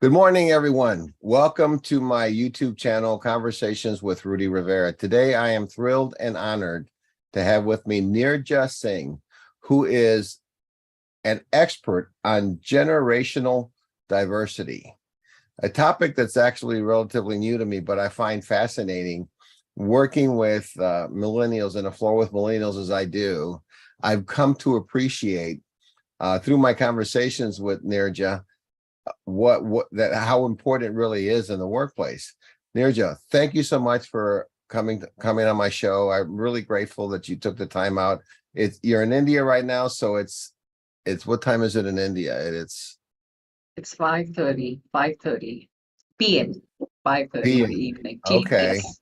Good morning, everyone. Welcome to my YouTube channel, Conversations with Rudy Rivera. Today, I am thrilled and honored to have with me Neerja Singh, who is an expert on generational diversity, a topic that's actually relatively new to me, but I find fascinating. Working with millennials and a floor with millennials as I do, I've come to appreciate through my conversations with Neerja how important it really is in the workplace. Neerja, thank you so much for coming on my show. I'm really grateful that you took the time out. You're in India right now, so it's what time is it in India? It's 5:30 p.m. 5:30 in the PM. evening. Okay. Yes.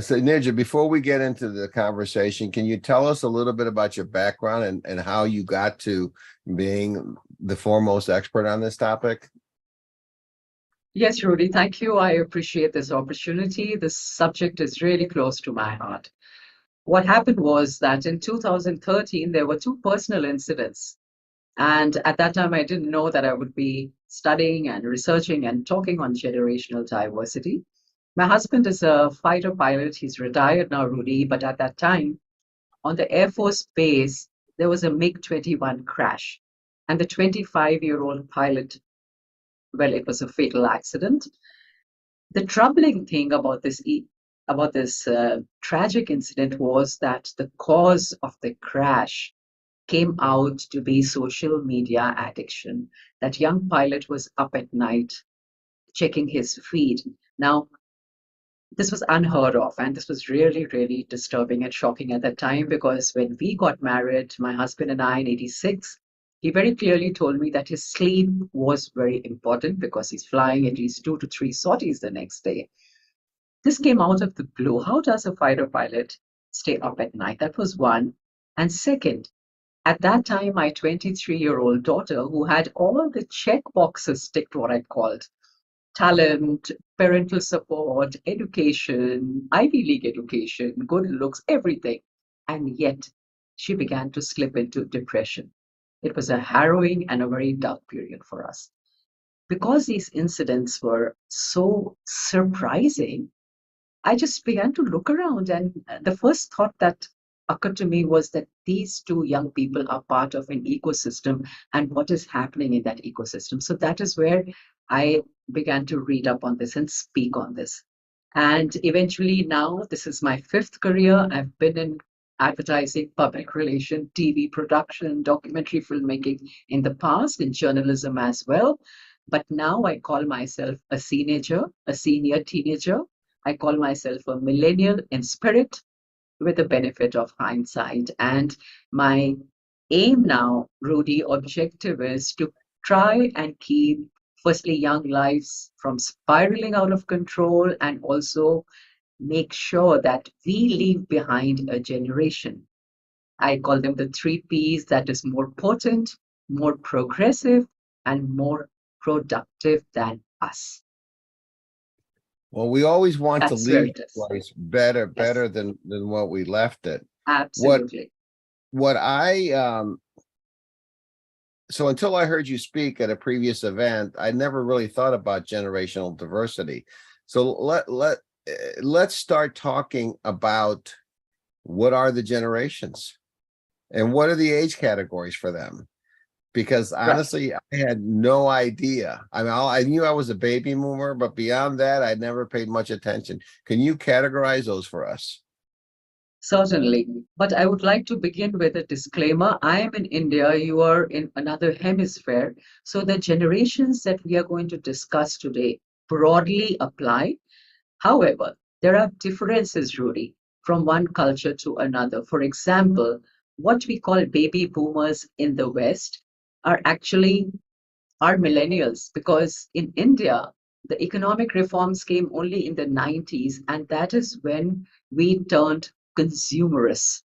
So Neerja, before we get into the conversation, can you tell us a little bit about your background and how you got to being the foremost expert on this topic? Yes, Rudy, thank you. I appreciate this opportunity. This subject is really close to my heart. What happened was that in 2013, there were two personal incidents. And at that time, I didn't know that I would be studying and researching and talking on generational diversity. My husband is a fighter pilot. He's retired now, Rudy, but at that time, on the Air Force base, there was a MiG-21 crash. And the 25-year-old pilot, well, it was a fatal accident. The troubling thing about this tragic incident was that the cause of the crash came out to be social media addiction. That young pilot was up at night checking his feed. Now, this was unheard of, and this was really, really disturbing and shocking at that time because when we got married, my husband and I in 86, he very clearly told me that his sleep was very important because he's flying at least 2 to 3 sorties the next day. This came out of the blue. How does a fighter pilot stay up at night? That was one. And second, at that time, my 23-year-old daughter, who had all the check boxes ticked, what I called talent, parental support, education, Ivy League education, good looks, everything. And yet she began to slip into depression. It was a harrowing and a very dark period for us. Because these incidents were so surprising, I just began to look around. And the first thought that occurred to me was that these two young people are part of an ecosystem and what is happening in that ecosystem. So that is where I began to read up on this and speak on this. And eventually, now this is my fifth career. I've been in advertising, public relation, TV production, documentary filmmaking in the past, in journalism as well. But now I call myself a Seenager, a senior teenager. I call myself a millennial in spirit with the benefit of hindsight. And my aim now, Rudy, objective is to try and keep, firstly, young lives from spiraling out of control and also make sure that we leave behind a generation. I call them the 3 Ps that is more potent, more progressive, and more productive than us. Well, we always want to That's where leave it the is. place better, Yes, than what we left it. What absolutely. what I so until I heard you speak at a previous event, I never really thought about generational diversity. So let's start talking about what are the generations and what are the age categories for them? Because Right. honestly, I had no idea. I mean, I knew I was a baby boomer, but beyond that, I never paid much attention. Can you categorize those for us? Certainly. But I would like to begin with a disclaimer. I am in India, you are in another hemisphere. So the generations that we are going to discuss today broadly apply. However, there are differences, Rudy, from one culture to another. For example, what we call baby boomers in the West are actually are millennials because in India, the economic reforms came only in the 90s, and that is when we turned consumerist.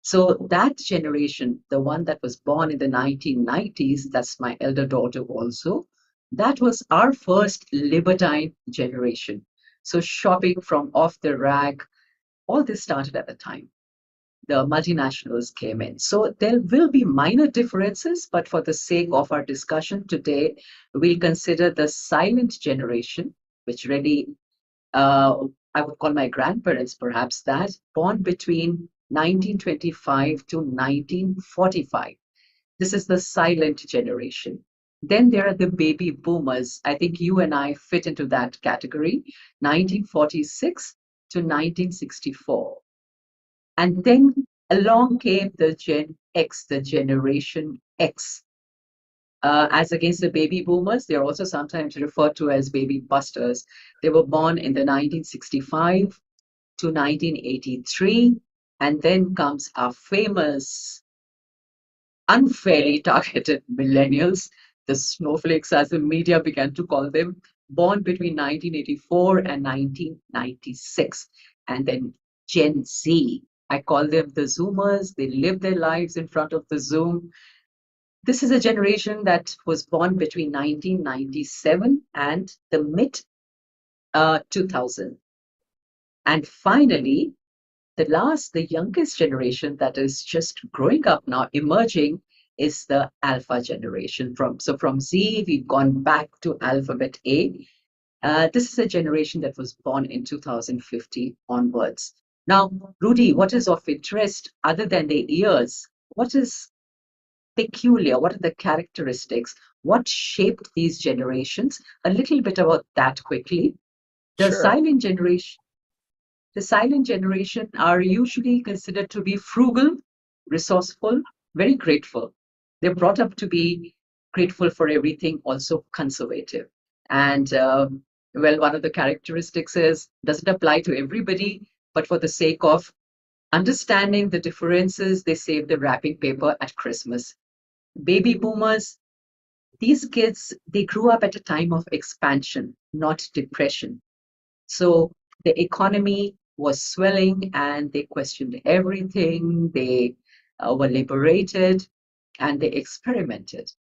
So that generation, the one that was born in the 1990s, that's my elder daughter also, that was our first libertine generation. So shopping from off the rack, all this started at the time. the multinationals came in. So there will be minor differences, but for the sake of our discussion today, we'll consider the silent generation, which really I would call my grandparents perhaps that, born between 1925 to 1945. This is the silent generation. Then there are the baby boomers. I think you and I fit into that category, 1946 to 1964. And then along came the Gen X, the Generation X. As against the baby boomers, they're also sometimes referred to as baby busters. They were born in the 1965 to 1983. And then comes our famous, unfairly targeted millennials, the snowflakes, as the media began to call them, born between 1984 and 1996. And then Gen Z. I call them the Zoomers. They live their lives in front of the Zoom. This is a generation that was born between 1997 and the mid 2000. And finally, the youngest generation that is just growing up now, emerging, is the Alpha generation. From Z, we've gone back to alphabet A. This is a generation that was born in 2050 onwards. Now, Rudy, what is of interest other than the years? What is peculiar? What are the characteristics? What shaped these generations? A little bit about that quickly. The Sure. silent generation are usually considered to be frugal, resourceful, very grateful. They're brought up to be grateful for everything, also conservative. And well, one of the characteristics doesn't apply to everybody, but for the sake of understanding the differences, they save the wrapping paper at Christmas. Baby boomers, these kids, they grew up at a time of expansion, not depression. So the economy was swelling and they questioned everything. They were liberated and they experimented.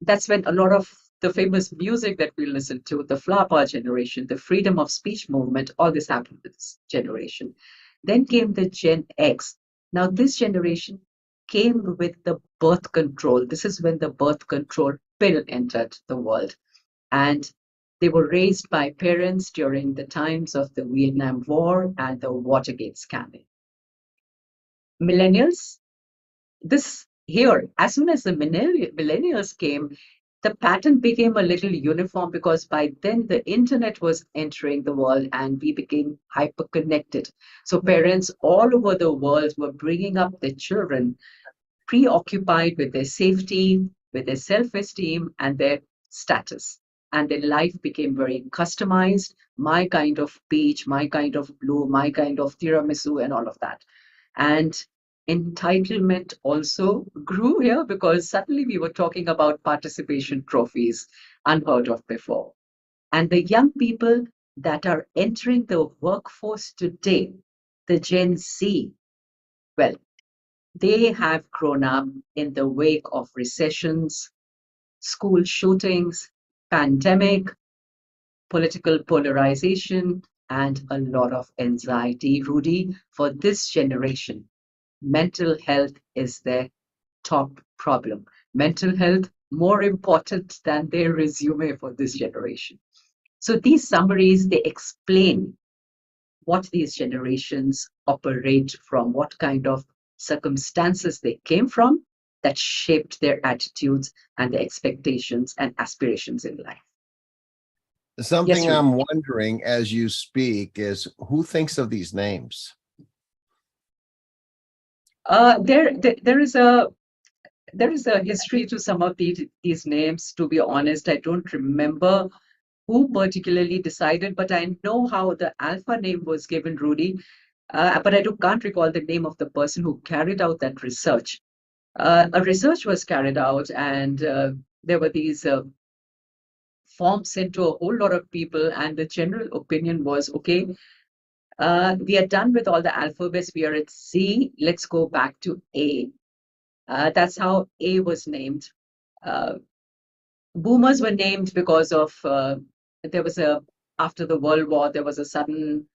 That's when a lot of the famous music that we listen to, the flower power generation, the freedom of speech movement, all this happened with this generation. Then came the Gen X. Now, this generation came with the birth control. This is when the birth control pill entered the world. And they were raised by parents during the times of the Vietnam War and the Watergate scandal. Millennials, as soon as the millennials came, the pattern became a little uniform because by then the internet was entering the world and we became hyper connected. So parents all over the world were bringing up their children preoccupied with their safety, with their self-esteem and their status. And their life became very customized, my kind of peach, my kind of blue, my kind of tiramisu, and all of that. And entitlement also grew here because suddenly we were talking about participation trophies, unheard of before. And the young people that are entering the workforce today, the Gen Z, well, they have grown up in the wake of recessions, school shootings, pandemic, political polarization, and a lot of anxiety. Rudy, for this generation, mental health is their top problem. Mental health more important than their resume for this generation. So these summaries, they explain what these generations operate from, what kind of circumstances they came from that shaped their attitudes and their expectations and aspirations in life. Something Yes, Rudy. I'm wondering as you speak is who thinks of these names? There is a history to some of these names. To be honest, I don't remember who particularly decided, but I know how the Alpha name was given, Rudy. But I can't recall the name of the person who carried out that research. A research was carried out, and there were these forms sent to a whole lot of people, and the general opinion was, okay, we are done with all the alphabets. We are at Z. Let's go back to A. That's how A was named. Boomers were named because of after the World War, there was a sudden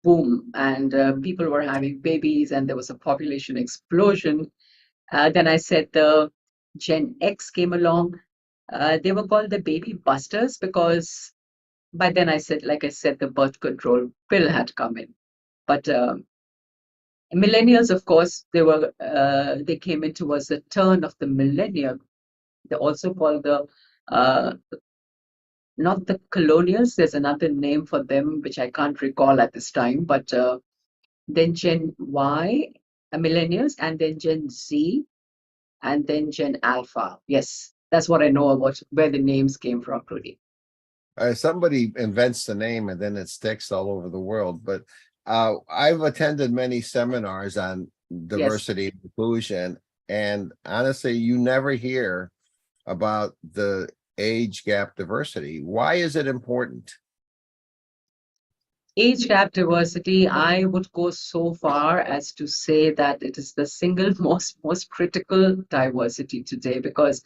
boom, and people were having babies, and there was a population explosion. Then I said the Gen X came along. They were called the baby busters because by then I said, like I said, the birth control pill had come in. But millennials, of course, they came in towards the turn of the millennium. They're also called the uh, not the colonials. There's another name for them which I can't recall at this time. But then Gen Y, millennials, and then Gen Z, and then Gen Alpha. Yes, that's what I know about where the names came from, Rudy. Somebody invents the name and then it sticks all over the world. But I've attended many seminars on Yes. diversity and inclusion, and honestly, you never hear about the age gap diversity. Why is it important? Age gap diversity, I would go so far as to say that it is the single most critical diversity today, because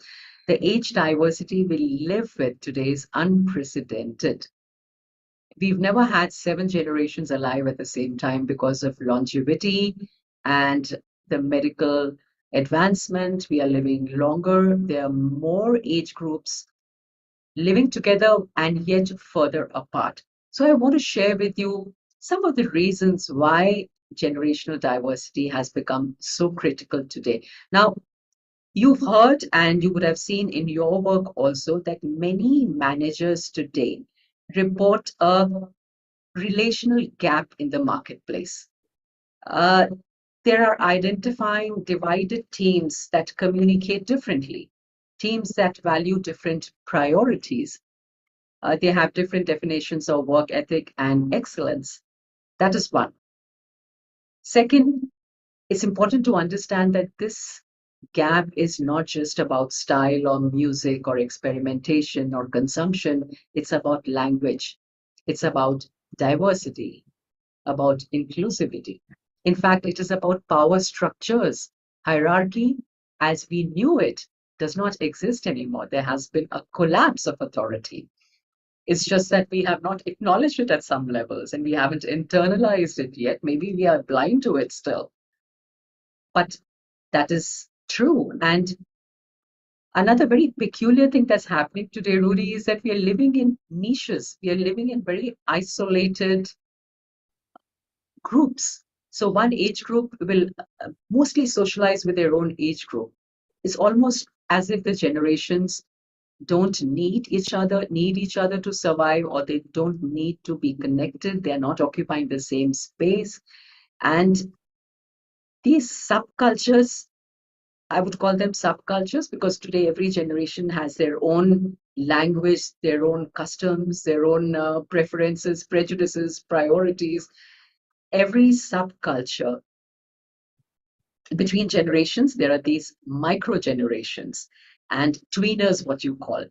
the age diversity we live with today is unprecedented. We've never had 7 generations alive at the same time because of longevity and the medical advancement. We are living longer. There are more age groups living together and yet further apart. So I want to share with you some of the reasons why generational diversity has become so critical today. Now, you've heard and you would have seen in your work also that many managers today report a relational gap in the marketplace. Uh, there are identifying divided teams that communicate differently, teams that value different priorities. They have different definitions of work ethic and excellence. That is one. Second, it's important to understand that this gap is not just about style or music or experimentation or consumption. It's about language. It's about diversity, about inclusivity. In fact, it is about power structures. Hierarchy, as we knew it, does not exist anymore. There has been a collapse of authority. It's just that we have not acknowledged it at some levels and we haven't internalized it yet. Maybe we are blind to it still. But that is true. And another very peculiar thing that's happening today, Rudy, is that we are living in niches. We are living in very isolated groups. So one age group will mostly socialize with their own age group. It's almost as if the generations don't need each other to survive, or they don't need to be connected. They're not occupying the same space. And these subcultures, I would call them subcultures because today every generation has their own language, their own customs, their own preferences, prejudices, priorities. Every subculture between generations, there are these micro generations and tweeners, what you call.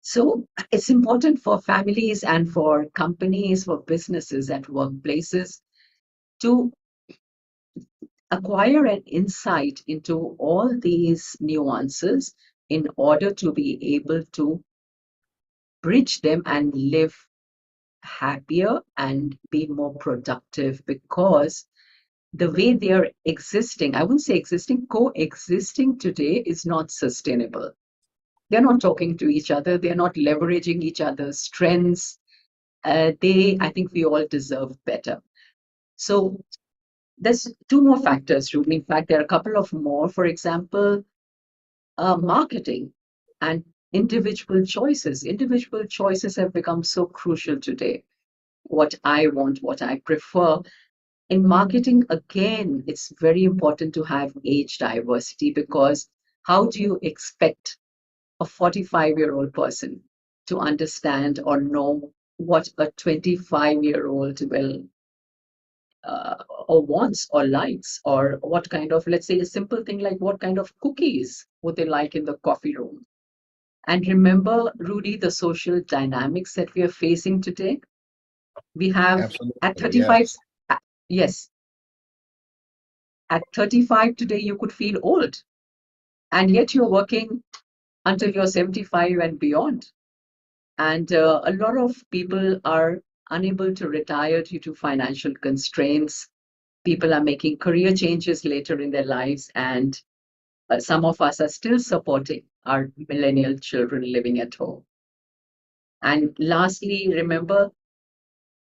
So it's important for families and for companies, for businesses and workplaces to acquire an insight into all these nuances in order to be able to bridge them and live happier and be more productive, because the way they are existing, I wouldn't say existing, coexisting today is not sustainable. They're not talking to each other. They're not leveraging each other's strengths. I think we all deserve better. So there's two more factors, Ruby. In fact, there are a couple of more. For example, marketing and individual choices. Individual choices have become so crucial today. What I want, what I prefer. In marketing, again, it's very important to have age diversity, because how do you expect a 45-year-old person to understand or know what a 25-year-old will or wants or likes, or what kind of, let's say a simple thing like what kind of cookies would they like in the coffee room. And remember, Rudy, the social dynamics that we are facing today. We have at Absolutely, 35, yes. yes, at 35 today, you could feel old, and yet you're working until you're 75 and beyond. And a lot of people are unable to retire due to financial constraints. People are making career changes later in their lives, and some of us are still supporting our millennial children living at home. And lastly, remember,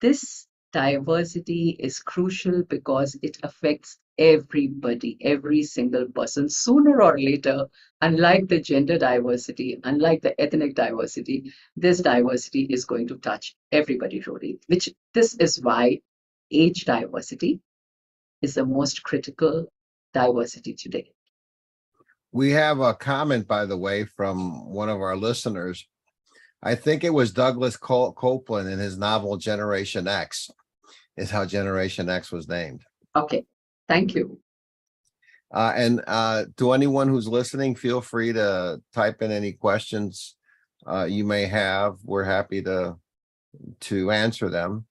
this diversity is crucial because it affects everybody, every single person. Sooner or later, unlike the gender diversity, unlike the ethnic diversity, this diversity is going to touch everybody, Rudy, which this is why age diversity is the most critical diversity today. We have a comment, by the way, from one of our listeners. I think it was Douglas Copeland in his novel Generation X is how Generation X was named. Okay, thank you. And to anyone who's listening, feel free to type in any questions you may have. We're happy to answer them.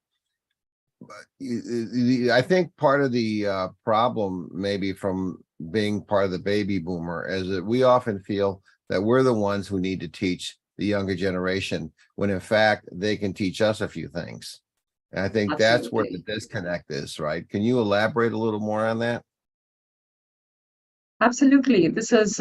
I think part of the problem, maybe from being part of the baby boomer, is that we often feel that we're the ones who need to teach the younger generation, when in fact they can teach us a few things. And I think that's where the disconnect is, right? Can you elaborate a little more on that? Absolutely. This is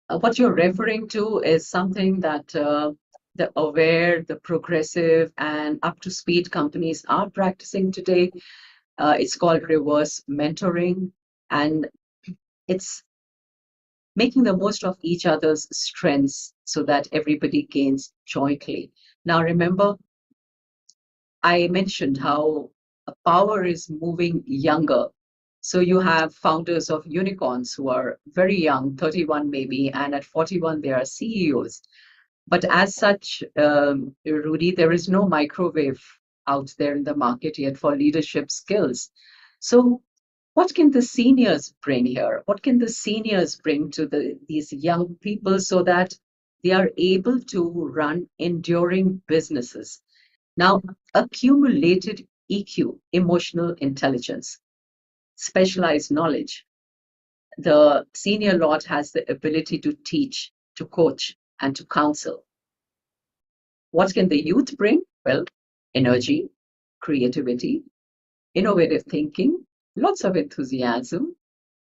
what you're referring to is something that the aware, the progressive, and up to speed companies are practicing today. It's called reverse mentoring, and it's making the most of each other's strengths so that everybody gains jointly. Now, remember, I mentioned how power is moving younger. So you have founders of unicorns who are very young, 31 maybe, and at 41 they are CEOs. But as such, Rudy, there is no microwave out there in the market yet for leadership skills. So what can the seniors bring here? What can the seniors bring to these young people so that they are able to run enduring businesses? Now, accumulated EQ, emotional intelligence, specialized knowledge. The senior lot has the ability to teach, to coach, and to counsel. What can the youth bring? Well, energy, creativity, innovative thinking, lots of enthusiasm.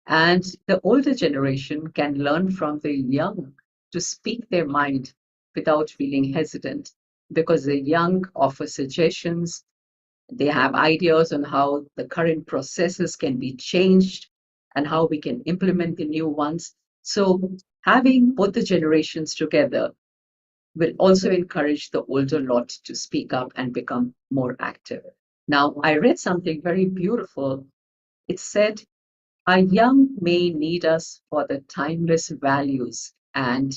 And the older generation can learn from the young to speak their mind without feeling hesitant, because the young offer suggestions. They have ideas on how the current processes can be changed and how we can implement the new ones. So having both the generations together will also encourage the older lot to speak up and become more active. Now, I read something very beautiful. It said, our young may need us for the timeless values and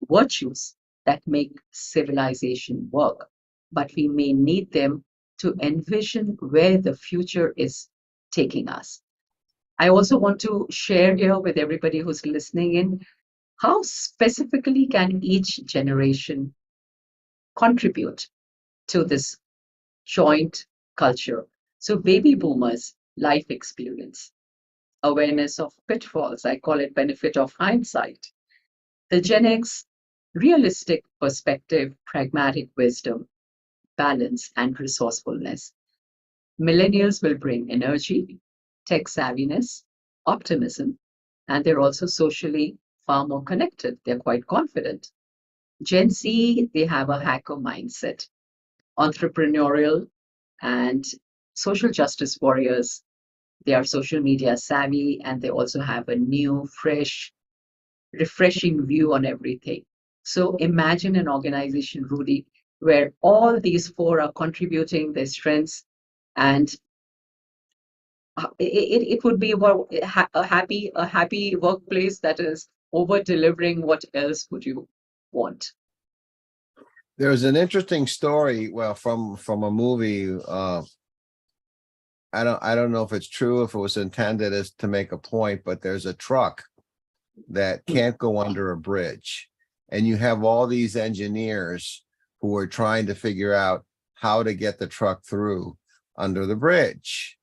virtues that make civilization work, but we may need them to envision where the future is taking us. I also want to share here with everybody who's listening in, how specifically can each generation contribute to this joint culture? So baby boomers, life experience, awareness of pitfalls, I call it benefit of hindsight. The Gen X, realistic perspective, pragmatic wisdom, balance, and resourcefulness. Millennials will bring energy, tech savviness, optimism, and they're also socially far more connected. They're quite confident. Gen Z, they have a hacker mindset, entrepreneurial and social justice warriors. They are social media savvy, and they also have a new, fresh, refreshing view on everything. So imagine an organization, Rudy, where all these four are contributing their strengths, and it would be a happy workplace that is over delivering. What else would you want? There's an interesting story, well, from a movie. I don't know if it's true, if it was intended as to make a point, but there's a truck that can't go under a bridge, and you have all these engineers who are trying to figure out how to get the truck through under the bridge.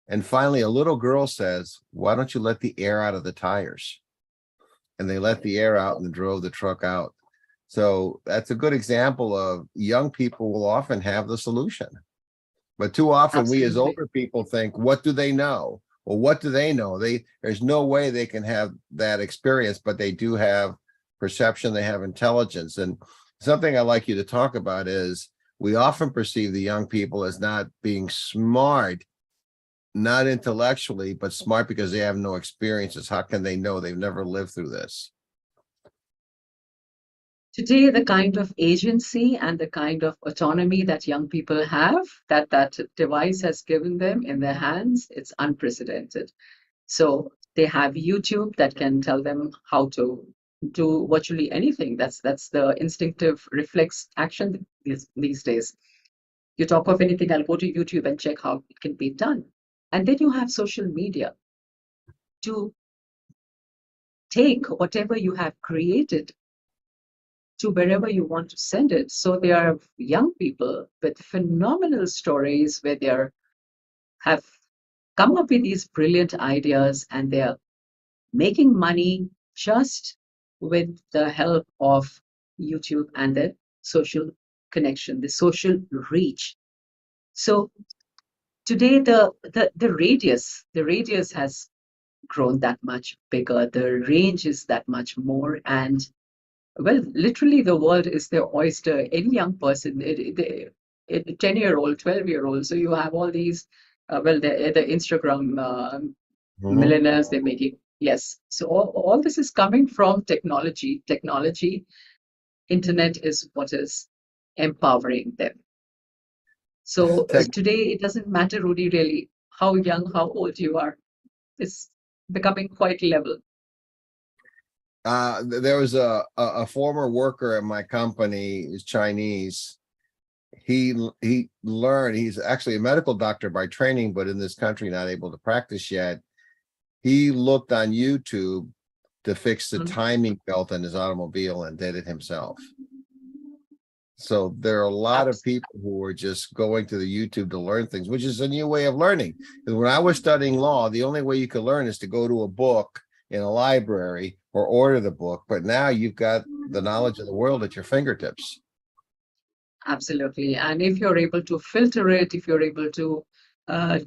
And finally, a little girl says, why don't you let the air out of the tires? And they let the air out and drove the truck out. So that's a good example of young people will often have the solution. But too often we as Absolutely. older people think, what do they know? Well, what do they know? There's no way they can have that experience, but they do have perception, they have intelligence. And something I'd like you to talk about is we often perceive the young people as not being smart, not intellectually, but smart because they have no experiences. How can they know? They've never lived through this. Today, the kind of agency and the kind of autonomy that young people have, that device has given them in their hands, it's unprecedented. So they have YouTube that can tell them how to do virtually anything. That's the instinctive reflex action these days. You talk of anything, I'll go to YouTube and check how it can be done. And then you have social media to take whatever you have created to wherever you want to send it. So there are young people with phenomenal stories where they have come up with these brilliant ideas and they're making money just with the help of YouTube and the social connection, the social reach. So today the radius has grown that much bigger. The range is that much more, and well, literally, the world is their oyster. Any young person, 10-year-old, 12-year-old. So you have all these, the Instagram Mhm. millennials, they're making, yes. So all this is coming from technology. Technology, internet is what is empowering them. So Tech, today, it doesn't matter, Rudy, really, how young, how old you are. It's becoming quite level. there was a former worker at my company, is Chinese. He learned, he's actually a medical doctor by training, but in this country not able to practice yet. He looked on YouTube to fix the Mhm. timing belt in his automobile and did it himself. So there are a lot of Abs- people who are just going to the YouTube to learn things, which is a new way of learning. Because when I was studying law, the only way you could learn is to go to a book in a library or order the book. But now you've got the knowledge of the world at your fingertips. Absolutely. And if you're able to filter it, if you're able to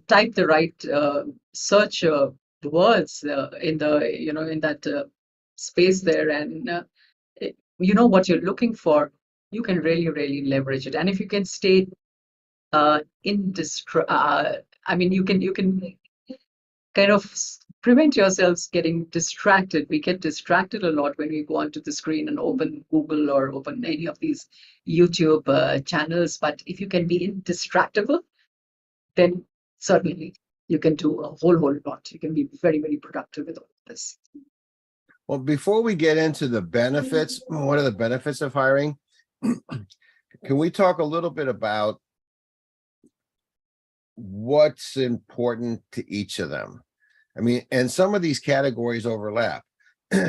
type the right search words in the, in that space there, and you know what you're looking for, you can really, really leverage it. And if you can stay I mean, you can kind of prevent yourselves getting distracted. We get distracted a lot when we go onto the screen and open Google or open any of these YouTube channels. But if you can be indistractable, then certainly you can do a whole lot. You can be very, very productive with all of this. Well, before we get into the benefits, what are the benefits of hiring? Can we talk a little bit about what's important to each of them? I mean, and some of these categories overlap.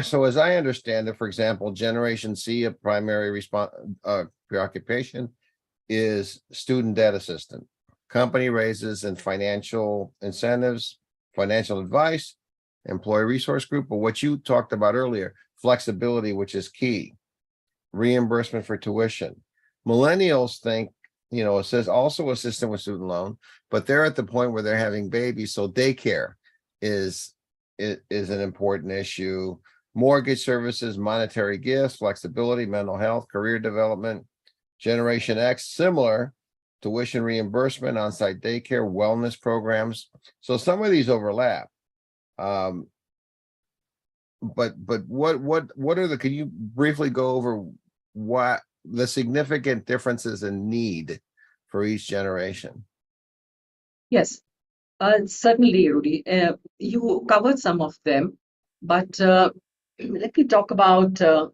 So as I understand it, for example, Generation C, a primary preoccupation is student debt assistant, company raises and financial incentives, financial advice, employee resource group. But what you talked about earlier, flexibility, which is key, reimbursement for tuition. Millennials think, it says also assistant with student loan, but they're at the point where they're having babies. So daycare is an important issue. Mortgage services, monetary gifts, flexibility, mental health, career development. Generation X, similar, tuition reimbursement, on-site daycare, wellness programs. So some of these overlap. But what are can you briefly go over what the significant differences in need for each generation? Yes, certainly, Rudy. You covered some of them, but let me talk about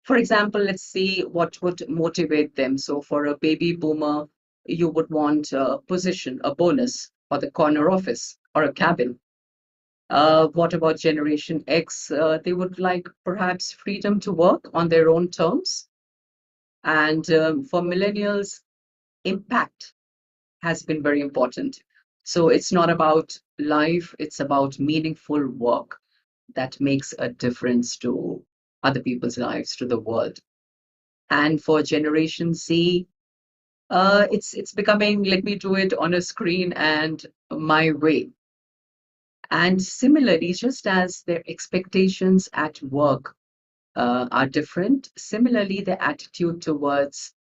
for example, let's see what would motivate them. So for a baby boomer, you would want a position, a bonus, or the corner office, or a cabin. What about Generation X? They would like perhaps freedom to work on their own terms. And for millennials, impact has been very important. So it's not about life, it's about meaningful work that makes a difference to other people's lives, to the world. And for Generation Z, it's becoming, let me do it on a screen and my way. And similarly, just as their expectations at work are different, similarly, their attitude towards,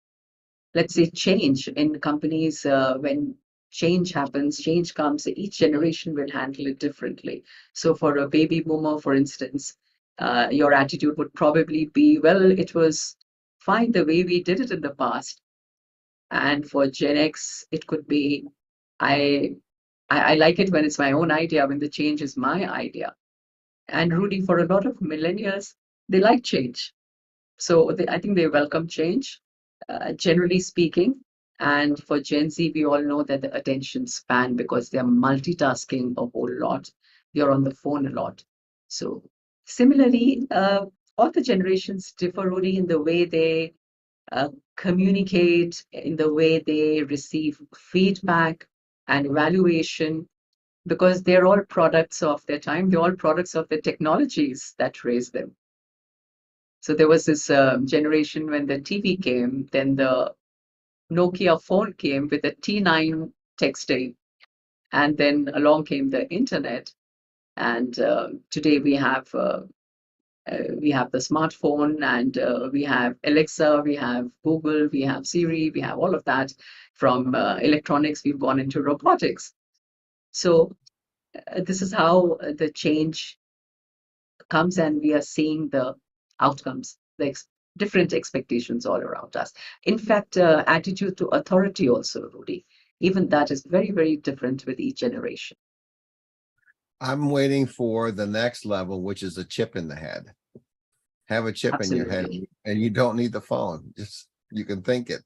let's say, change in companies, when change happens, change comes, each generation will handle it differently. So for a baby boomer, for instance, your attitude would probably be, well, it was fine the way we did it in the past. And for Gen X, it could be, I, I like it when it's my own idea, when the change is my idea. And Rudy, for a lot of millennials, they like change. So I think they welcome change, generally speaking. And for Gen Z, we all know that the attention span, because they're multitasking a whole lot, they're on the phone a lot. So similarly, all the generations differ, Rudy, in the way they communicate, in the way they receive feedback and evaluation, because they're all products of their time. They're all products of the technologies that raised them. So there was this generation when the TV came, then the Nokia phone came with the T9 texting, and then along came the internet. And today we have the smartphone, and we have Alexa, we have Google, we have Siri, we have all of that. From electronics, we've gone into robotics. So this is how the change comes, and we are seeing the outcomes, the different expectations all around us. In fact, attitude to authority also, Rudy, even that is very, very different with each generation. I'm waiting for the next level, which is a chip in the head. Have a chip in your head, Absolutely. and you don't need the phone. Just you can think it.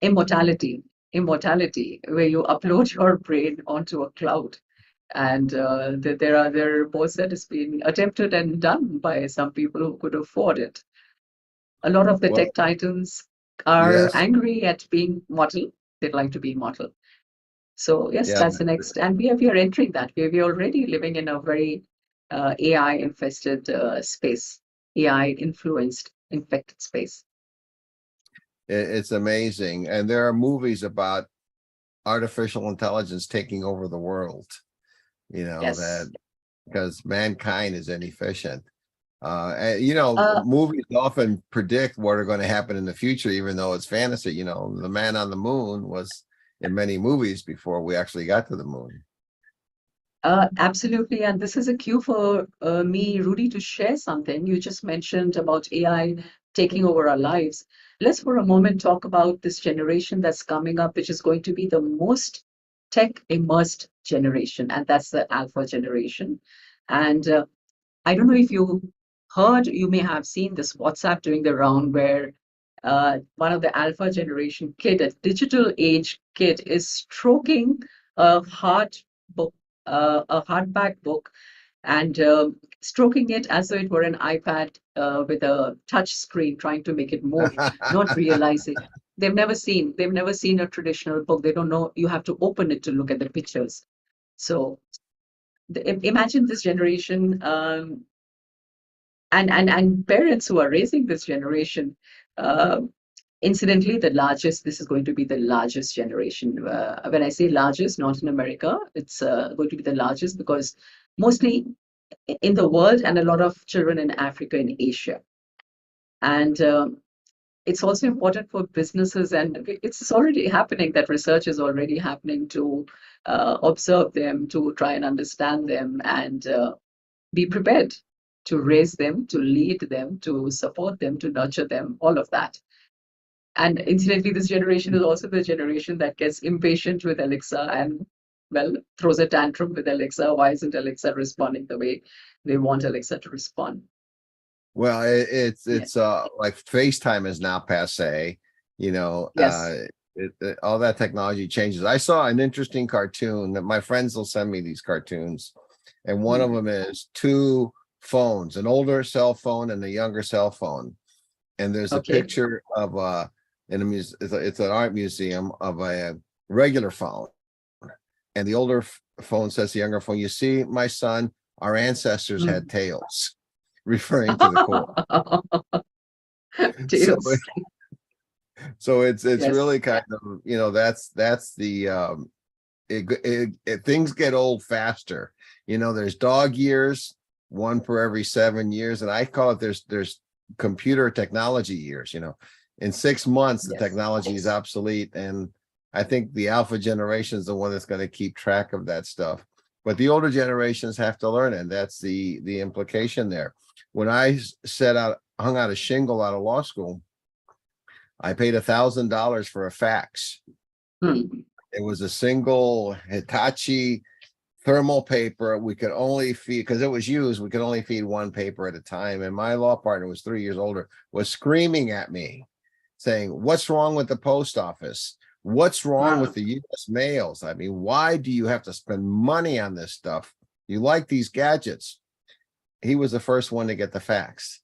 Immortality, where you upload your brain onto a cloud. And there are reports that has been attempted and done by some people who could afford it. A lot of the Well, tech titans are yes, angry at being mortal. They'd like to be immortal. So yes, yeah. that's the next, and we are entering that. We're already living in a very AI infested space, AI influenced, infected space. It's amazing, and there are movies about artificial intelligence taking over the world. Yes. That because mankind is inefficient. Uh, Movies often predict what are going to happen in the future, even though it's fantasy. The man on the moon was in many movies before we actually got to the moon. Absolutely. And this is a cue for me, Rudy, to share something. You just mentioned about AI taking over our lives. Let's for a moment talk about this generation that's coming up, which is going to be the most tech immersed generation, and that's the alpha generation. And I don't know if you heard, you may have seen this WhatsApp doing the round where one of the alpha generation kid, a digital age kid, is stroking a hard book, a hardback book, and stroking it as though it were an iPad with a touch screen, trying to make it move, not realizing they've never seen a traditional book. They don't know you have to open it to look at the pictures. So imagine this generation. And parents who are raising this generation, uh, incidentally, this is going to be the largest generation. When I say largest, not in America, it's going to be the largest because mostly in the world, and a lot of children in Africa and Asia. And it's also important for businesses, and it's already happening, that research is already happening to observe them, to try and understand them, and be prepared to raise them, to lead them, to support them, to nurture them, all of that. And incidentally, this generation is also the generation that gets impatient with Alexa and, well, throws a tantrum with Alexa. Why isn't Alexa responding the way they want Alexa to respond? Well, it's Yeah. like FaceTime is now passe. Yes. All that technology changes. I saw an interesting cartoon that my friends will send me these cartoons, and one of Hmm. them is two phones, an older cell phone and a younger cell phone, and there's a Okay. picture of in a it's an art museum of a regular phone, and the older phone says to the younger phone, "You see, my son, our ancestors had Mm. tails," referring to the core. So, Yes. so it's Yes. really kind of, that's the things get old faster. There's dog years, one per every 7 years, and I call it there's computer technology years. In 6 months the Yes. technology is obsolete, and I think the alpha generation is the one that's going to keep track of that stuff. But the older generations have to learn it, and that's the implication there. When I hung out a shingle out of law school, I paid $1,000 for a fax. Hmm. It was a single Hitachi thermal paper. We could only feed, because it was used, we could only feed one paper at a time. And my law partner was 3 years older, was screaming at me saying, "What's wrong with the post office? What's wrong with Wow. the US mails? I mean, why do you have to spend money on this stuff? You like these gadgets." He was the first one to get the fax,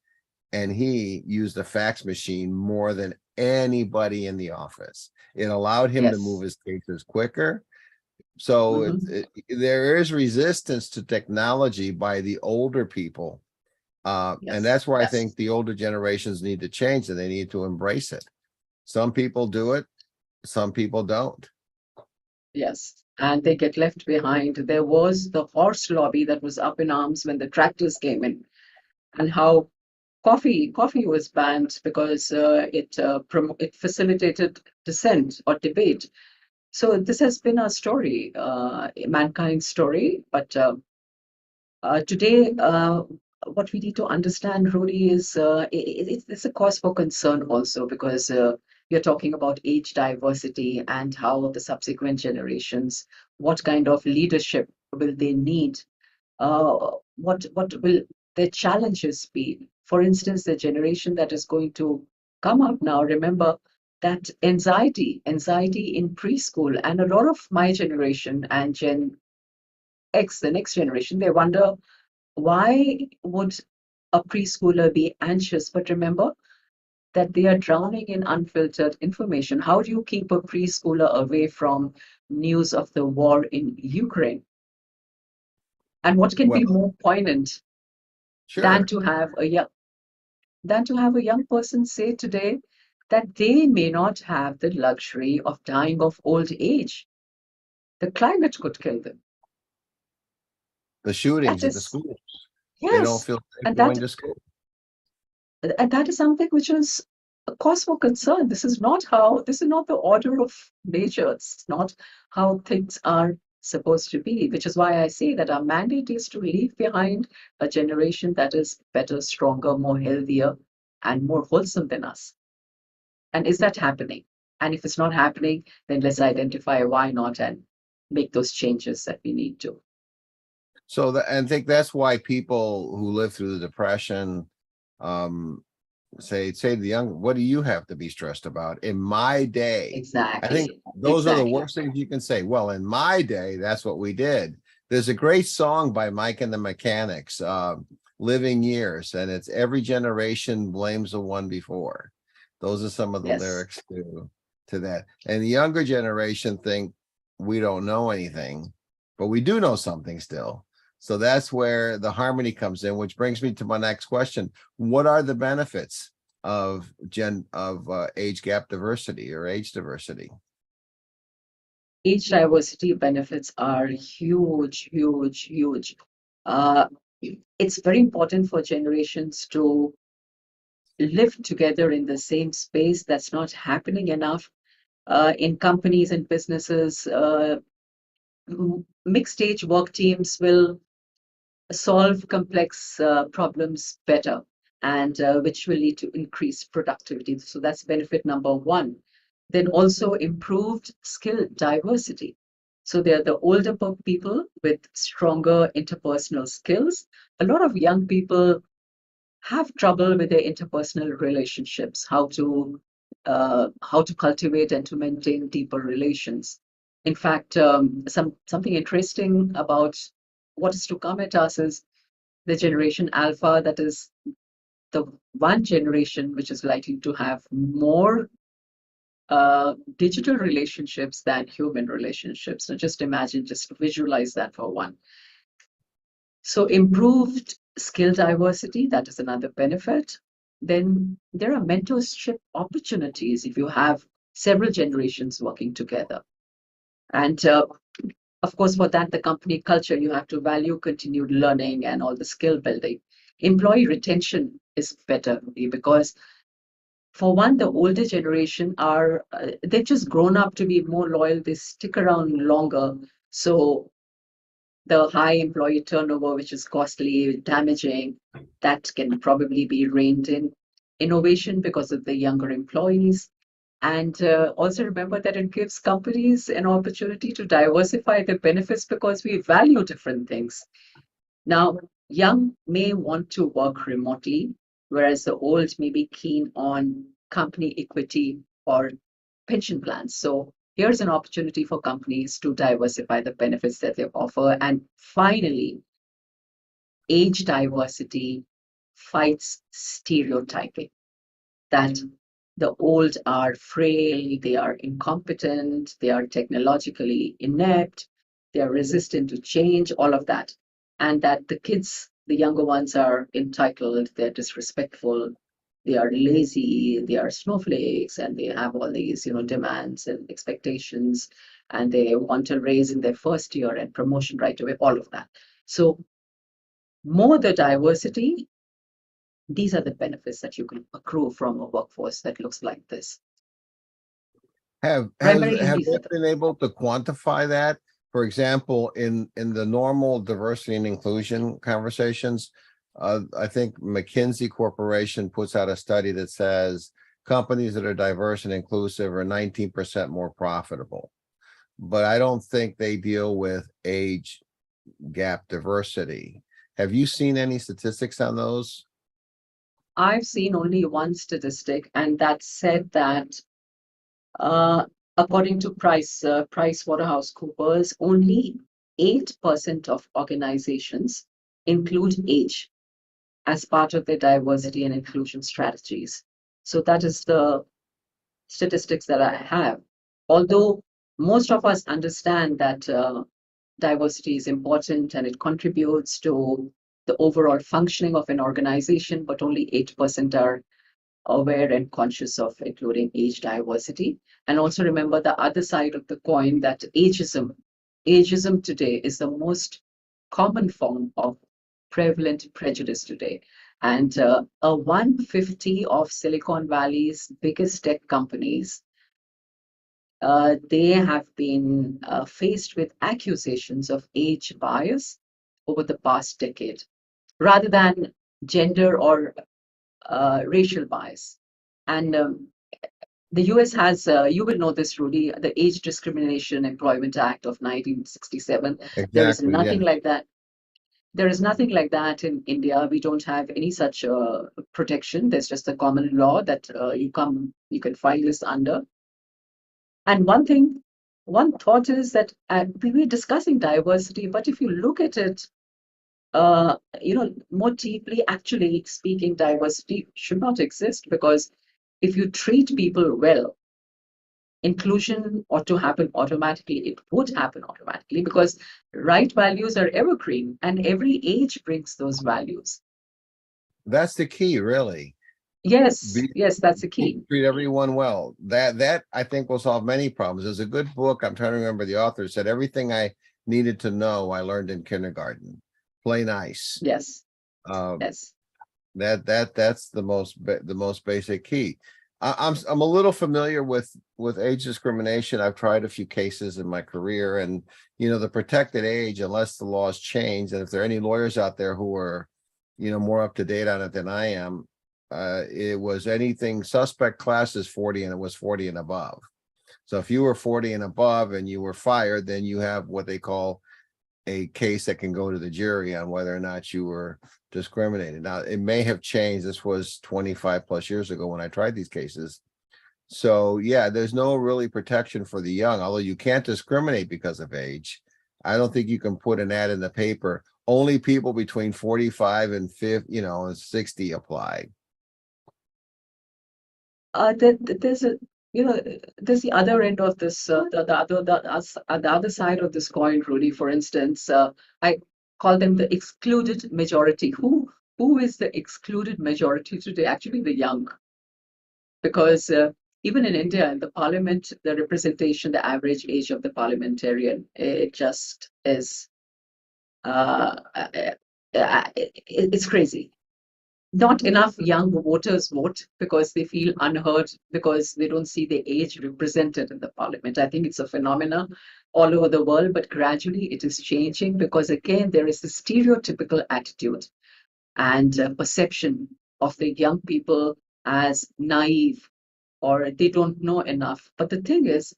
and he used the fax machine more than anybody in the office. It allowed him to move Yes. his cases quicker. So Hmm. there is resistance to technology by the older people. And Yes. that's where I think the older generations need to change, and they need to embrace it. Some people do it, some people don't. Yes. And they get left behind. There was the horse lobby that was up in arms when the tractors came in, and how coffee was banned because it facilitated dissent or debate. So this has been a story, mankind's story. But today, what we need to understand, Rudy, is it's a cause for concern also, because you're talking about age diversity and how the subsequent generations, what kind of leadership will they need? What will their challenges be? For instance, the generation that is going to come up now, remember that anxiety in preschool, and a lot of my generation and Gen X, the next generation, they wonder, why would a preschooler be anxious? But remember that they are drowning in unfiltered information. How do you keep a preschooler away from news of the war in Ukraine? And what can Well, be more poignant than sure. to have a young person say today that they may not have the luxury of dying of old age. The climate could kill them. The shootings That at the is, schools, they don't yes, feel safe and that going to school. is something which is a cause for concern. This is not the order of nature. It's not how things are supposed to be, which is why I say that our mandate is to leave behind a generation that is better, stronger, more healthier, and more wholesome than us. And is that happening? And if it's not happening, then let's identify why not and make those changes that we need to. So I think that's why people who live through the depression, um, say to the young, what do you have to be stressed about? In my day, I think Exactly. those are the Exactly. worst things you can say. Well, in my day, that's what we did. There's a great song by Mike and the Mechanics, Living Years, and it's every generation blames the one before. Those are some of the Yes. lyrics to that. And the younger generation think we don't know anything, but we do know something still. So that's where the harmony comes in, which brings me to my next question. What are the benefits of age gap diversity or age diversity? Age diversity benefits are huge, huge, huge. Uh, it's very important for generations to live together in the same space. That's not happening enough in companies and businesses. Mixed age work teams will solve complex problems better, and which will lead to increased productivity. So that's benefit number one. Then also improved skill diversity. So they're the older people with stronger interpersonal skills. A lot of young people have trouble with their interpersonal relationships, how to cultivate and to maintain deeper relations. In fact, something interesting about what is to come at us is the generation alpha, that is the one generation which is likely to have more digital relationships than human relationships. So just imagine, just visualize that for one. So improved skill diversity, that is another benefit. then there are mentorship opportunities if you have several generations working together. And of course, for that, the company culture, you have to value continued learning and all the skill building. Employee retention is better because, for one, the older generation are, they've just grown up to be more loyal, they stick around longer. So the high employee turnover, which is costly, damaging, that can probably be reined in. Innovation because of the younger employees. And also remember that it gives companies an opportunity to diversify their benefits because we value different things. Now, young may want to work remotely, whereas the old may be keen on company equity or pension plans. So here's an opportunity for companies to diversify the benefits that they offer. And finally, age diversity fights stereotyping that the old are frail, they are incompetent, they are technologically inept, they are resistant to change, all of that. And that the kids, the younger ones, are entitled, they're disrespectful, they are lazy, they are snowflakes, and they have all these, demands and expectations, and they want a raise in their first year and promotion right away, all of that. So more the diversity, these are the benefits that you can accrue from a workforce that looks like this. Have Primarily, have these they are the been able to quantify that? For example, in the normal diversity and inclusion conversations, I think McKinsey Corporation puts out a study that says companies that are diverse and inclusive are 19% more profitable. But I don't think they deal with age gap diversity. Have you seen any statistics on those? I've seen only one statistic, and that said that according to PricewaterhouseCoopers, only 8% of organizations include age as part of their diversity and inclusion strategies. So that is the statistics that I have. Although most of us understand that diversity is important and it contributes to the overall functioning of an organization, but only 8% are aware and conscious of including age diversity. And also remember the other side of the coin, that ageism today is the most common form of prevalent prejudice today. And a 150 of Silicon Valley's biggest tech companies, they have been faced with accusations of age bias over the past decade, rather than gender or racial bias. And the US has, you will know this, Rudy, the Age Discrimination Employment Act of 1967. There is Exactly, nothing yeah. like that. There is nothing like that in India. We don't have any such protection. There's just a common law that you can file this under. And one thought is that we were discussing diversity, but if you look at it, more deeply, actually speaking, diversity should not exist, because if you treat people well, inclusion ought to happen automatically. It would happen automatically because right values are evergreen and every age brings those values. That's the key, really. Yes, that's the key. Treat everyone well. That I think will solve many problems. There's a good book, I'm trying to remember the author, said everything I needed to know I learned in kindergarten. Play nice. Yes. Yes. That's the most basic key. I'm a little familiar with age discrimination. I've tried a few cases in my career, and the protected age, unless the laws change, and if there are any lawyers out there who are more up to date on it than I am, it was anything suspect class is 40, and it was 40 and above. So if you were 40 and above and you were fired, then you have what they call a case that can go to the jury on whether or not you were discriminated. Now, it may have changed. This was 25 plus years ago when I tried these cases. So yeah, there's no really protection for the young, although you can't discriminate because of age. I don't think you can put an ad in the paper, only people between 45 and 50, and 60 apply. There's there's the other end of this, the other side of this coin, Rudy. For instance, I call them the excluded majority, who who is the excluded majority today? Actually, the young. Because even in India, in the parliament, the representation, the average age of the parliamentarian, it just is, it's crazy. Not enough young voters vote because they feel unheard, because they don't see their age represented in the parliament. I think it's a phenomenon all over the world, but gradually it is changing because, again, there is a stereotypical attitude and perception of the young people as naive, or they don't know enough. But the thing is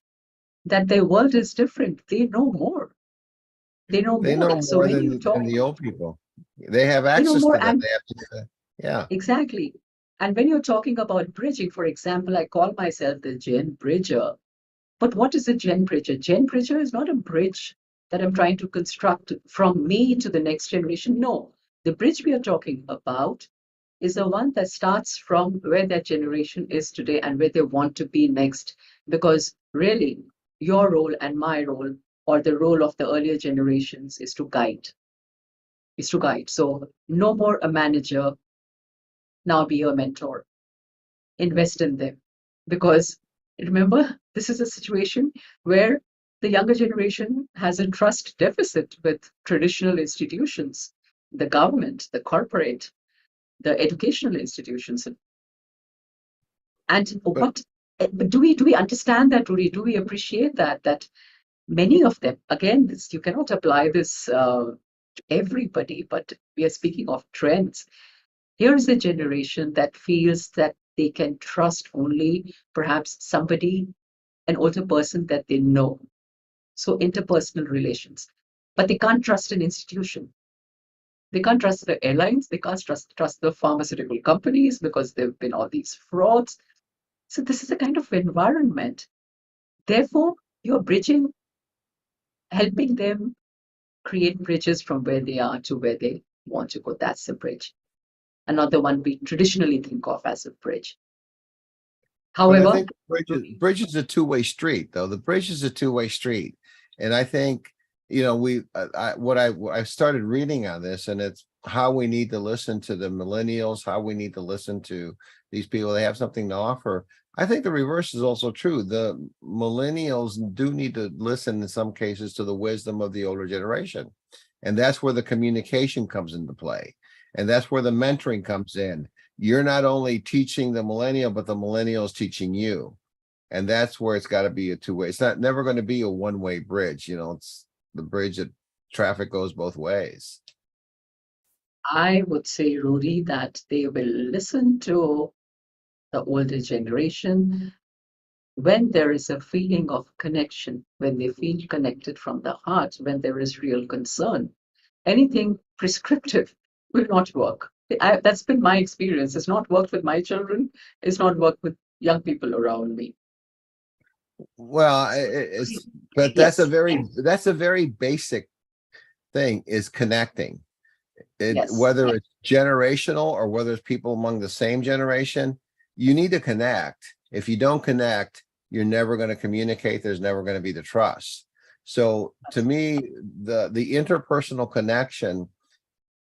that their world is different. They know more. They know They more. know So more when you than talk, the old people. They have they know access more. to them. And They have to, yeah. exactly. And when you're talking about bridging, for example, I call myself the Gen Bridger. But what is a Gen Bridger? Gen Bridger is not a bridge that I'm trying to construct from me to the next generation. No, the bridge we are talking about is the one that starts from where that generation is today and where they want to be next. Because really, your role and my role, or the role of the earlier generations, is to guide. Is to guide. So no more a manager, now be a mentor. Invest in them. Because remember, this is a situation where the younger generation has a trust deficit with traditional institutions, the government, the corporate, the educational institutions. And But but do we understand that, Rudy? Do we appreciate that many of them, again, this, you cannot apply this to everybody, but we are speaking of trends. Here is a generation that feels that they can trust only perhaps somebody, an older person that they know. So interpersonal relations. But they can't trust an institution. They can't trust the airlines. They can't trust the pharmaceutical companies because there have been all these frauds. So this is a kind of environment. Therefore, you're bridging, helping them create bridges from where they are to where they want to go. That's a bridge. Another one we traditionally think of as a bridge. But I However, think bridge is a two-way street, though. The bridge is a two-way street, and I think I started reading on this, and it's how we need to listen to the millennials, how we need to listen to these people. They have something to offer. I think the reverse is also true. The millennials do need to listen in some cases to the wisdom of the older generation, and that's where the communication comes into play, and that's where the mentoring comes in. You're not only teaching the millennial, but the millennial is teaching you. And that's where it's got to be a two-way. It's not never going to be a one-way bridge. It's the bridge that traffic goes both ways. I would say, Rudy, that they will listen to the older generation when there is a feeling of connection, when they feel connected from the heart, when there is real concern. Anything prescriptive will not work. That's been my experience. It's not worked with my children. It's not worked with young people around me. Well, but Yes, that's a very basic thing, is connecting. yes. Whether it's generational or whether it's people among the same generation, you need to connect. If you don't connect, you're never going to communicate. There's never going to be the trust. So to me, the interpersonal connection,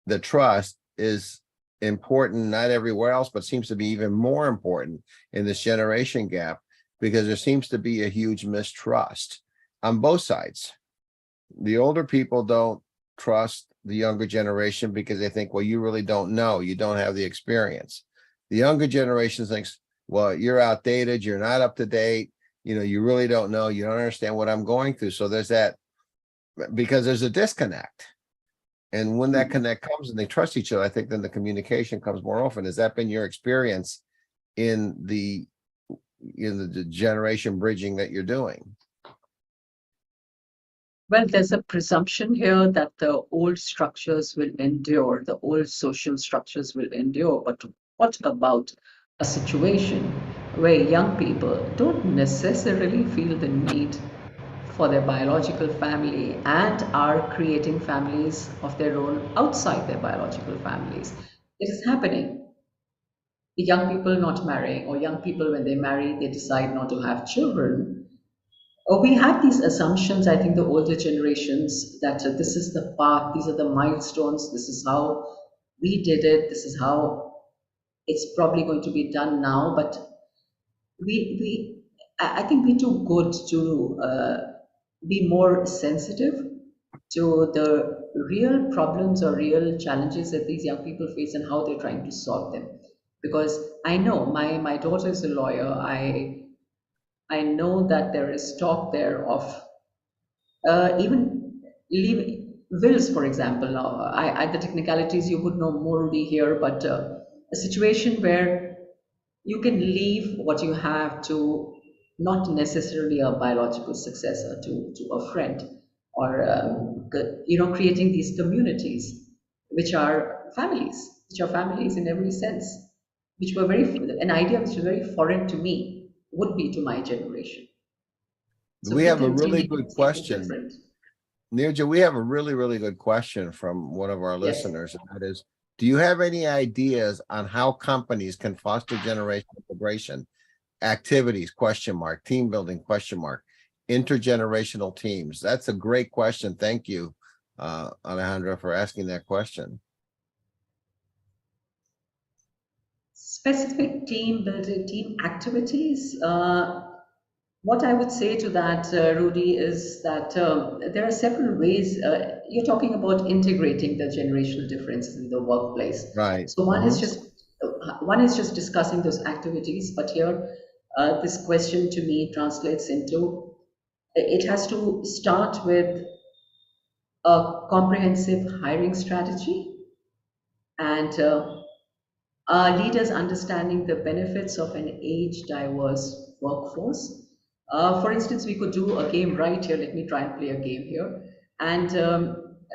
the trust, is important, not everywhere else, but seems to be even more important in this generation gap, because there seems to be a huge mistrust on both sides. The older people don't trust the younger generation because they think, well, you really don't know, you don't have the experience. The younger generation thinks, well, you're outdated, you're not up to date, you really don't know, you don't understand what I'm going through. So there's that, because there's a disconnect. And when that connect comes and they trust each other, I think then the communication comes more often. Has that been your experience in the generation bridging that you're doing? Well, there's a presumption here that the old structures will endure, the old social structures will endure. But what about a situation where young people don't necessarily feel the need for their biological family and are creating families of their own outside their biological families? It is happening. Young people not marrying, or young people, when they marry, they decide not to have children. We have these assumptions, I think, the older generations, that this is the path, these are the milestones, this is how we did it, this is how it's probably going to be done now, but I think we're too good to be more sensitive to the real problems or real challenges that these young people face and how they're trying to solve them. Because I know my daughter is a lawyer. I know that there is talk there of even leave wills, for example. Now, the technicalities you would know more Rudy here, but a situation where you can leave what you have to not necessarily a biological successor, to a friend, or creating these communities, which are families in every sense, which were very an idea which was very foreign to me, would be to my generation. So We we have a can really really do good something question. different. Neerja, we have a really, really good question from one of our Yes. listeners, and that is, do you have any ideas on how companies can foster generational integration activities, question mark, team building, question mark, intergenerational teams? That's a great question. Thank you, Alejandra, for asking that question. Specific team building, team activities. What I would say to that, Rudy, is that there are several ways. You're talking about integrating the generational differences in the workplace. Right. So one is just discussing those activities. But here, this question to me translates into it has to start with a comprehensive hiring strategy and leaders understanding the benefits of an age diverse workforce. For instance, we could do a game right here. Let me try and play a game here. And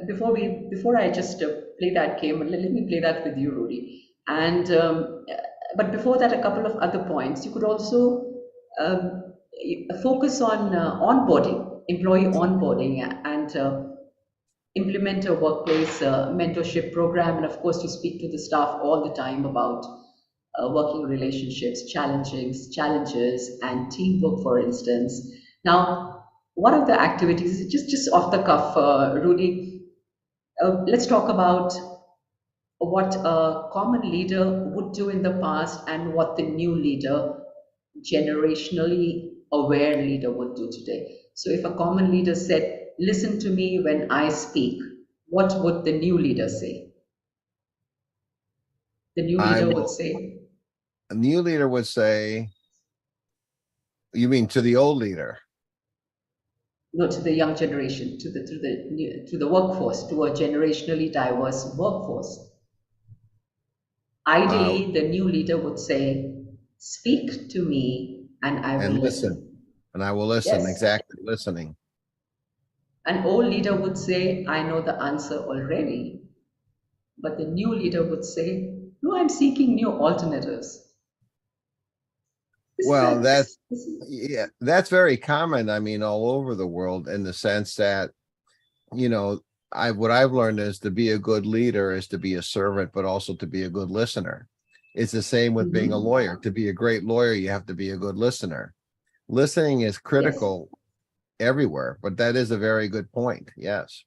before I just play that game, let me play that with you, Rudy. And but before that, a couple of other points. You could also focus on onboarding, employee onboarding, and implement a workplace mentorship program, and of course you speak to the staff all the time about working relationships, challenges and teamwork, for instance. Now, one of the activities, just off the cuff, Rudy, let's talk about what a common leader would do in the past and what the new leader, generationally aware leader, would do today. So if a common leader said, listen to me when I speak, what would the new leader say? The new I leader would will, say, a new leader would say, you mean to the old leader? no, to the young generation, to the workforce, to a generationally diverse workforce. Uh, Ideally, the new leader would say, speak to me and I will and listen, listen. and I will listen, Yes. exactly, listening. An old leader would say, I know the answer already. But the new leader would say, no, I'm seeking new alternatives. This is Well, a that's, this is yeah, that's very common. I mean, all over the world, in the sense that, you know, what I've learned is to be a good leader is to be a servant, but also to be a good listener. It's the same with being a Mhm. lawyer. To be a great lawyer, you have to be a good listener. Listening is Yes. critical everywhere, but that is a very good point. Yes.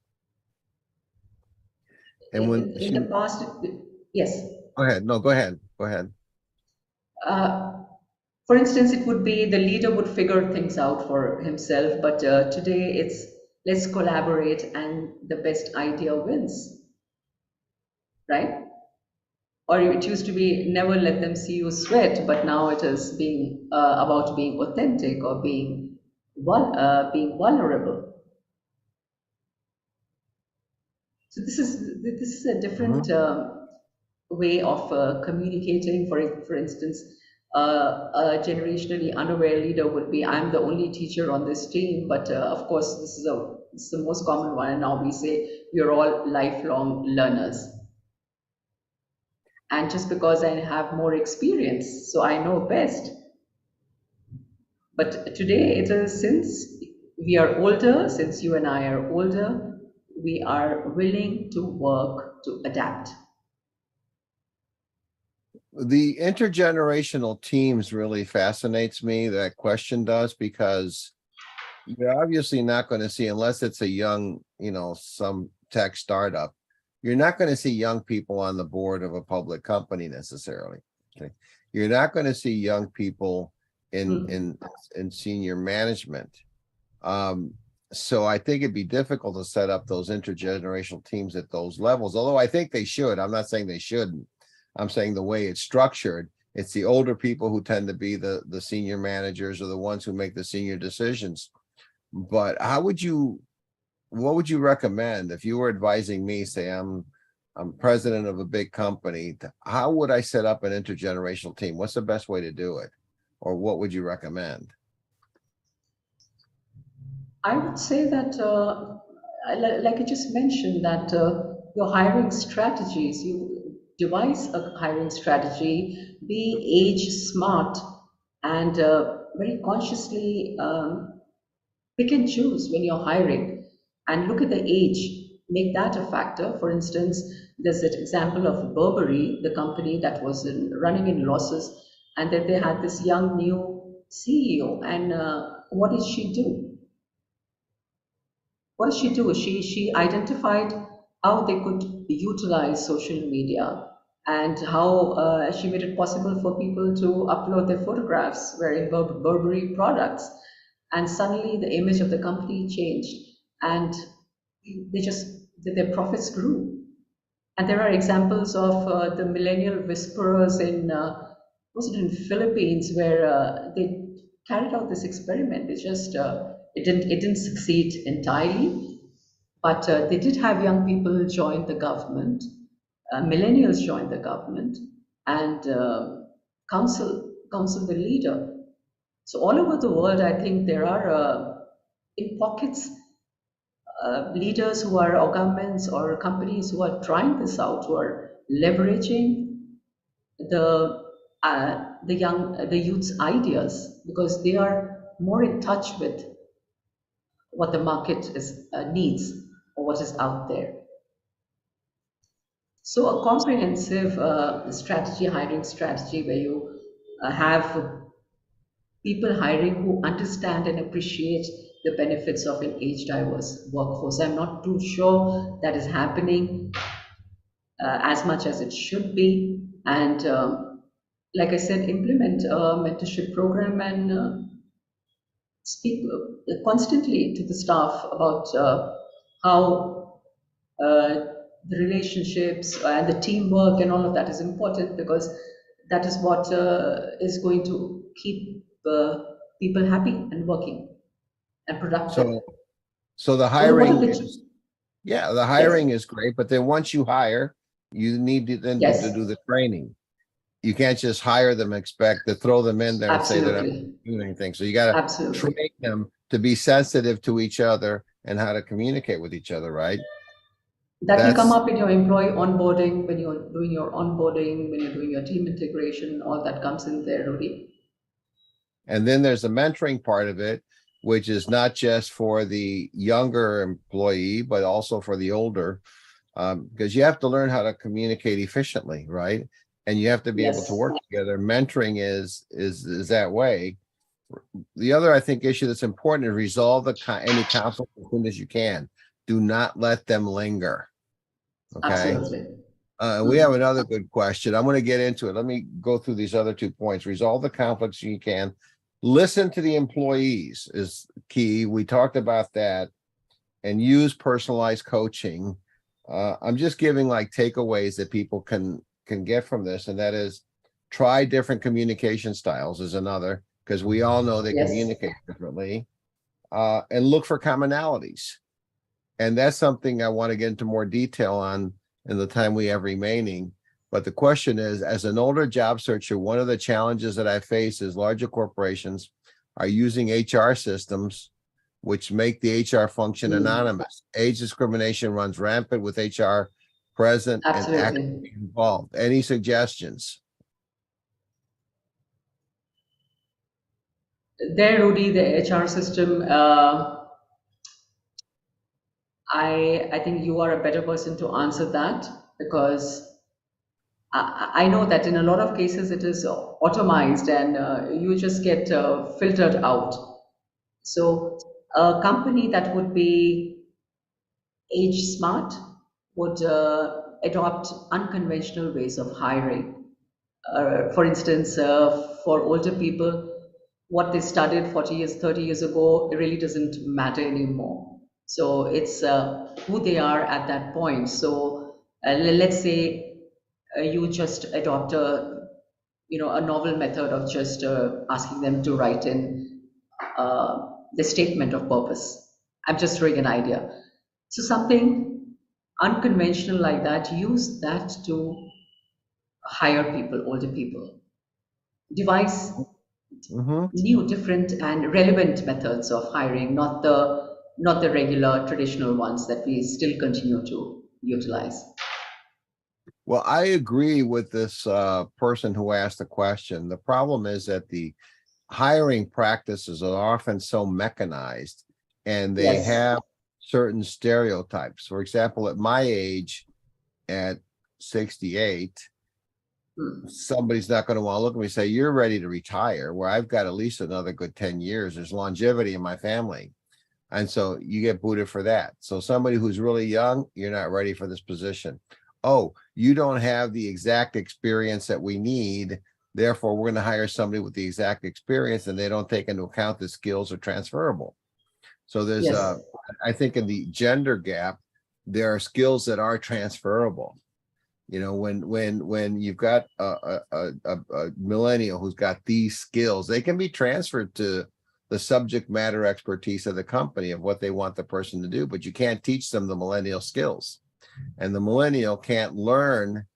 And when In the past, yes. go ahead. No, go ahead. Go ahead. Uh, for instance, it would be the leader would figure things out for himself, but today it's let's collaborate and the best idea wins, right? Or it used to be never let them see you sweat, but now it is being about being authentic or being vulnerable. So this is a different Mhm. way of communicating. For instance, a generationally unaware leader would be, "I'm the only teacher on this team," but of course, this is the most common one. And now we say we are all lifelong learners, and just because I have more experience, so I know best. But today it is, since we are older, since you and I are older, we are willing to work to adapt. The intergenerational teams really fascinates me. That question does, because you're obviously not going to see, unless it's a young, some tech startup, you're not going to see young people on the board of a public company necessarily. Okay. You're not going to see young people in senior management. So I think it'd be difficult to set up those intergenerational teams at those levels, although I think they should. I'm not saying they shouldn't. I'm saying the way it's structured, it's the older people who tend to be the senior managers or the ones who make the senior decisions. But what would you recommend if you were advising me, say I'm president of a big company, how would I set up an intergenerational team? What's the best way to do it? Or what would you recommend? I would say that, like I just mentioned, that your hiring strategies, you devise a hiring strategy, be age smart, and very consciously pick and choose when you're hiring, and look at the age, make that a factor. For instance, there's that example of Burberry, the company that was running in losses, and then they had this young new CEO, and what did she do? What did she do? She identified how they could utilize social media, and how she made it possible for people to upload their photographs wearing Burberry products, and suddenly the image of the company changed, and they just their profits grew. And there are examples of the millennial whisperers in was it in Philippines, where they carried out this experiment. They just it didn't succeed entirely, but they did have young people join the government, millennials join the government, and counsel the leader. So all over the world, I think there are in pockets leaders who are, or governments or companies who are trying this out, who are leveraging the youth's ideas, because they are more in touch with what the market is needs, or what is out there. So a comprehensive strategy, hiring strategy, where you have people hiring who understand and appreciate the benefits of an age diverse workforce. I'm not too sure that is happening as much as it should be. And like I said, implement a mentorship program, and speak constantly to the staff about how the relationships and the teamwork and all of that is important, because that is what is going to keep people happy and working and productive. So the So what are hiring the is, yeah, the yes, hiring is great, but then once you hire, you need to then to yes, do the training. You can't just hire them, expect to throw them in there and say they're not absolutely, doing anything. So you got to absolutely. train them to be sensitive to each other and how to communicate with each other, right? That will come That's, up in your employee onboarding, when you're doing your onboarding, when you're doing your team integration, all that comes in there, Rudy. and then there's a mentoring part of it, which is not just for the younger employee, but also for the older, because you have to learn how to communicate efficiently, right? And you have to be able to Yes, work together. Mentoring is that way. The other, I think, issue that's important is resolve any conflict as soon as you can. Do not let them linger. Okay. absolutely. We have Mhm. another good question. I'm going to get into it. Let me go through these other 2 points. Resolve the conflicts you can. Listen to the employees is key. We talked about that, and use personalized coaching. I'm just giving like takeaways that people can get from this, and that is try different communication styles is another, because we all know they Yes, communicate differently, and look for commonalities. And that's something I want to get into more detail on in the time we have remaining. But the question is, as an older job searcher, one of the challenges that I face is larger corporations are using HR systems which make the HR function mm, anonymous. Age discrimination runs rampant with HR present and absolutely. actively involved. Any suggestions? There, Rudy, the HR system. I think you are a better person to answer that, because I know that in a lot of cases it is automized, and you just get filtered out. So a company that would be age smart would adopt unconventional ways of hiring. For instance, for older people, what they studied 40 years, 30 years ago, it really doesn't matter anymore. So it's who they are at that point. So let's say you just adopt a novel method of just asking them to write in the statement of purpose. I'm just throwing an idea. So something unconventional like that, use that to hire people, older people. Devise Mhm. new, different, and relevant methods of hiring, not the regular traditional ones that we still continue to utilize. Well, I agree with this person who asked the question. The problem is that the hiring practices are often so mechanized and they Yes, have certain stereotypes. For example, at my age, at 68, mm, somebody's not going to want to look at me and say, "You're ready to retire," where I've got at least another good 10 years. There's longevity in my family. And so you get booted for that. So somebody who's really young, you're not ready for this position. Oh, you don't have the exact experience that we need. Therefore, we're going to hire somebody with the exact experience, and they don't take into account the skills are transferable. So there's yes, I think in the gender gap, there are skills that are transferable. You know, when you've got a millennial who's got these skills, they can be transferred to the subject matter expertise of the company of what they want the person to do, but you can't teach them the millennial skills. And the millennial can't learn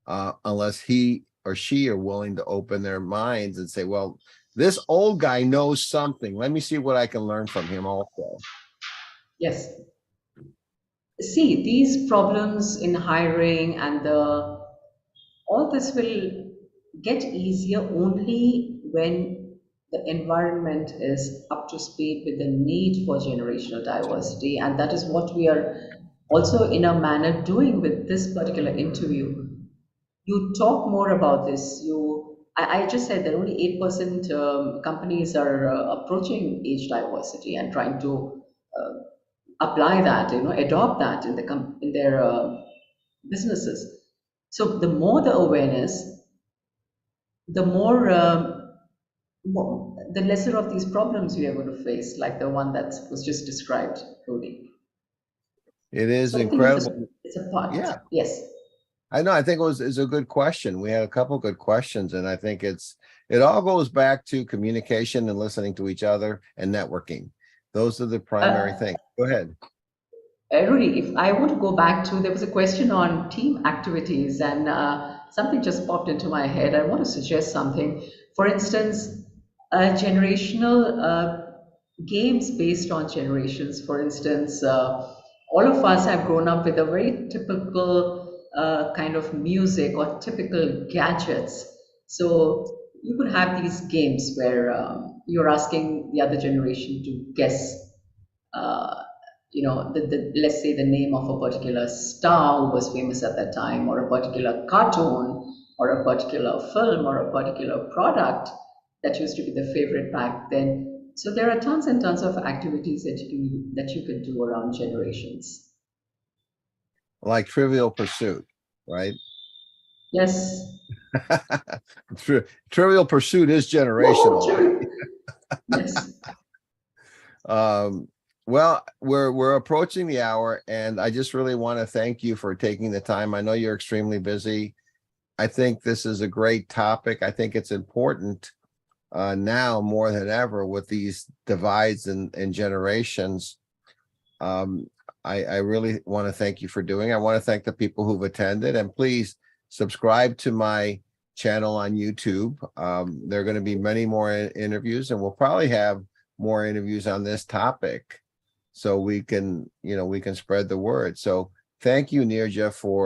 unless he or she are willing to open their minds and say, well, this old guy knows something. Let me see what I can learn from him also. yes. See, these problems in hiring and all this will get easier only when the environment is up to speed with the need for generational diversity. And that is what we are also, in a manner, doing with this particular interview. You talk more about this. I just said that only 8% companies are approaching age diversity and trying to uh, apply that, adopt that in in their businesses. So the more the awareness, the the lesser of these problems we are going to face, like the one that was just described, Rudy. It is So I think incredible. it's a part. Yeah, Yes. I know. I think it's a good question. We had a couple good questions, and I think it all goes back to communication and listening to each other and networking. Those are the primary Uh, things. Go ahead. Rudy, if I want to go back to, there was a question on team activities, and something just popped into my head. I want to suggest something. For instance, generational games based on generations. For instance, all of us have grown up with a very typical kind of music or typical gadgets. So you could have these games where you're asking the other generation to guess uh, let's say the name of a particular star who was famous at that time, or a particular cartoon, or a particular film, or a particular product that used to be the favorite back then. So there are tons and tons of activities that you can do around generations. Like Trivial Pursuit, right? Yes. Trivial Pursuit is Whoa, generational. true. Yes. Um, well, we're approaching the hour, and I just really want to thank you for taking the time. I know you're extremely busy. I think this is a great topic. I think it's important now more than ever with these divides and generations. Um, I really want to thank you for doing it. I want to thank the people who've attended, and please subscribe to my channel on YouTube. There are going to be many more interviews, and we'll probably have more interviews on this topic so we can, we can spread the word. So thank you, Neerja, for